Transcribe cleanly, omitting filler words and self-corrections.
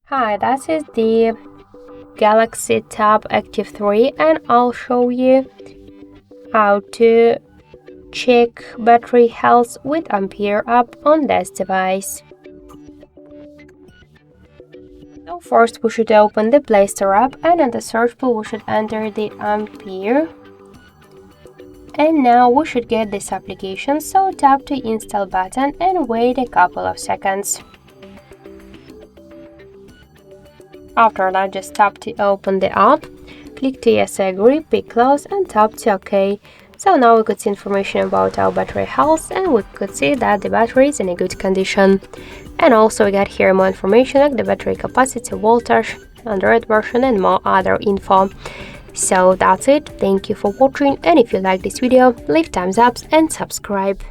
Hi, that is the Galaxy Tab Active3 and I'll show you how to check battery health with Ampere app on this device. So first we should open the Play Store app and in the search bar we should enter the Ampere. And now we should get this application, so tap the install button and wait a couple of seconds. After that, just tap to open the app, click to yes, I agree, pick close and tap to OK. So now we could see information about our battery health and we could see that the battery is in a good condition. And also we got here more information like the battery capacity, voltage, Android version and more other info. So that's it, thank you for watching, and if you like this video, leave thumbs up and subscribe.